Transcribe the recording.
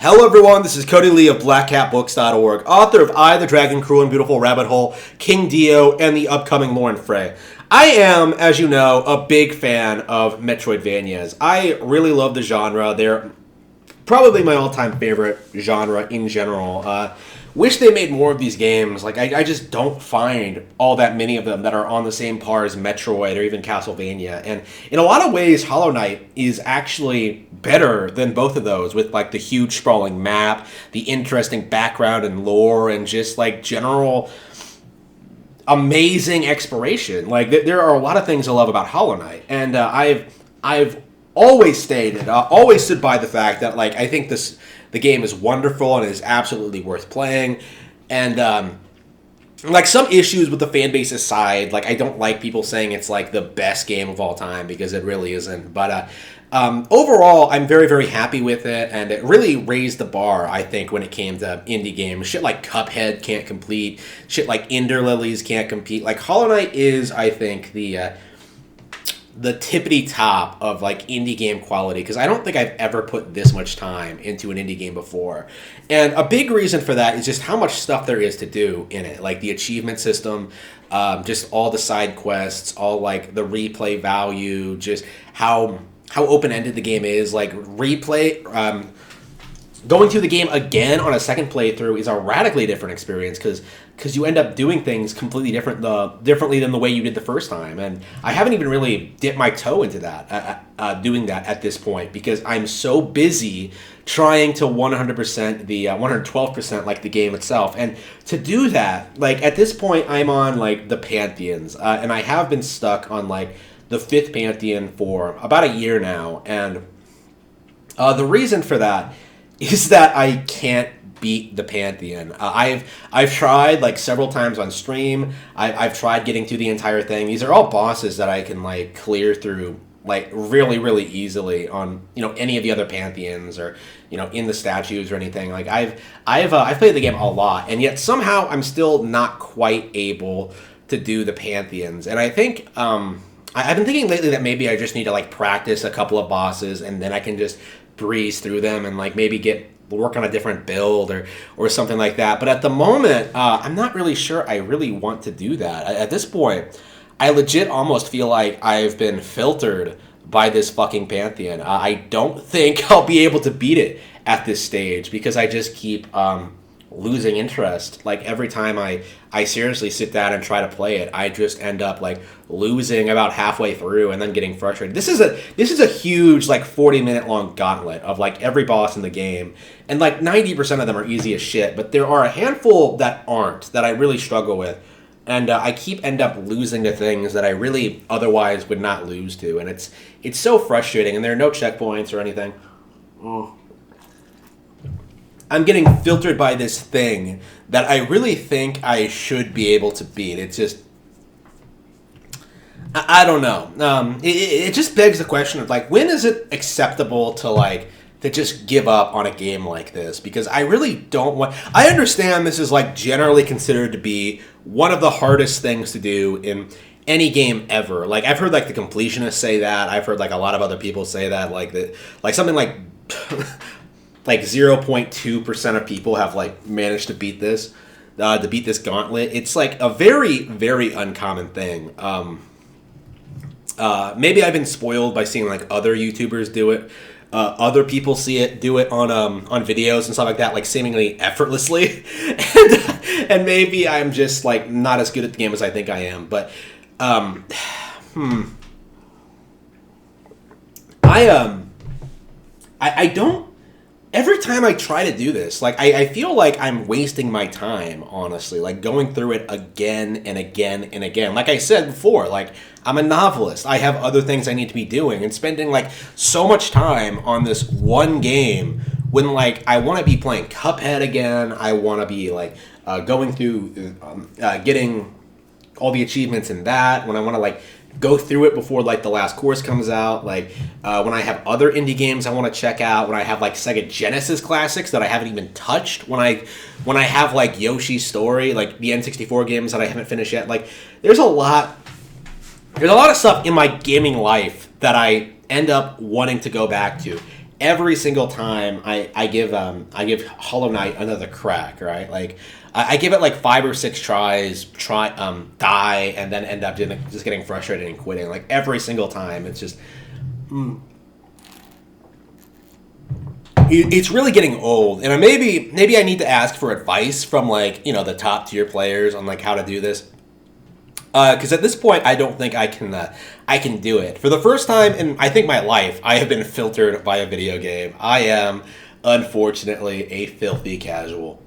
Hello everyone, this is Cody Lee of BlackCatBooks.org, author of I, the Dragon, Cruel and Beautiful Rabbit Hole, King Dio, and the upcoming Lauren Frey. I am, as you know, a big fan of Metroidvanias. I really love the genre. They're probably my all-time favorite genre in general. Wish they made more of these games. I just don't find all that many of them that are on the same par as Metroid or even Castlevania. And in a lot of ways, Hollow Knight is actually better than both of those, with like the huge sprawling map, the interesting background and lore, and just like general amazing exploration. Like there are a lot of things I love about Hollow Knight, and I've always always stood by the fact that like I think the game is wonderful and is absolutely worth playing. And like some issues with the fan base aside, like I don't like people saying it's like the best game of all time because it really isn't. But overall, I'm very, very happy with it, and it really raised the bar, I think, when it came to indie games. Shit like Cuphead can't compete. Shit like Ender Lilies can't compete. Like Hollow Knight is, I think, the tippity top of like indie game quality, because I don't think I've ever put this much time into an indie game before. And a big reason for that is just how much stuff there is to do in it, like the achievement system, just all the side quests, all like the replay value, just how open-ended the game is. Like replay, going through the game again on a second playthrough is a radically different experience because you end up doing things completely differently than the way you did the first time. And I haven't even really dipped my toe into that, doing that at this point, because I'm so busy trying to 100% the 112% like the game itself. And to do that, like at this point, I'm on like the Pantheons, and I have been stuck on like the 5th Pantheon for about a year now. And the reason for that is that I can't beat the Pantheon. I've tried like several times on stream. I've tried getting through the entire thing. These are all bosses that I can like clear through like really, really easily on any of the other Pantheons, or in the statues or anything. Like I've played the game a lot, and yet somehow I'm still not quite able to do the Pantheons. And I think I've been thinking lately that maybe I just need to like practice a couple of bosses, and then I can just breeze through them and like maybe work on a different build or something like that. But at the moment, I'm not really sure I really want to do that. At this point, I legit almost feel like I've been filtered by this fucking Pantheon. I don't think I'll be able to beat it at this stage because I just keep losing interest. Like every time I seriously sit down and try to play it, I just end up like losing about halfway through and then getting frustrated. This is a huge like 40-minute long gauntlet of like every boss in the game, and like 90% of them are easy as shit, but there are a handful that aren't, that I really struggle with. And I end up losing to things that I really otherwise would not lose to, and it's so frustrating. And there are no checkpoints or anything. I'm getting filtered by this thing that I really think I should be able to beat. It's just, I don't know. It just begs the question of like, when is it acceptable to just give up on a game like this? Because I really don't want. I understand this is like generally considered to be one of the hardest things to do in any game ever. Like I've heard like the completionists say that. I've heard like a lot of other people say that. Like something like. Like 0.2% of people have like managed to beat this gauntlet. It's like a very, very uncommon thing. Maybe I've been spoiled by seeing like other YouTubers do it. Other people do it on videos and stuff like that, like seemingly effortlessly. and maybe I'm just like not as good at the game as I think I am. But I don't. Every time I try to do this, like I feel like I'm wasting my time, honestly, like going through it again and again and again. Like I said before, like I'm a novelist. I have other things I need to be doing, and spending like so much time on this one game when like I want to be playing Cuphead again. I want to be like going through getting all the achievements in that, when I want to like go through it before like the last course comes out, like when I have other indie games I want to check out, when I have like Sega Genesis classics that I haven't even touched, when I have like Yoshi's Story, like the N64 games that I haven't finished yet. Like there's a lot of stuff in my gaming life that I end up wanting to go back to. every single time I give Hollow Knight another crack, right? Like I give it like 5 or 6 tries, die, and then end up just getting frustrated and quitting. Like every single time, it's just it's really getting old, and maybe I need to ask for advice from like the top tier players on like how to do this. Because at this point, I don't think I can do it. For the first time in I think my life, I have been filtered by a video game. I am unfortunately a filthy casual.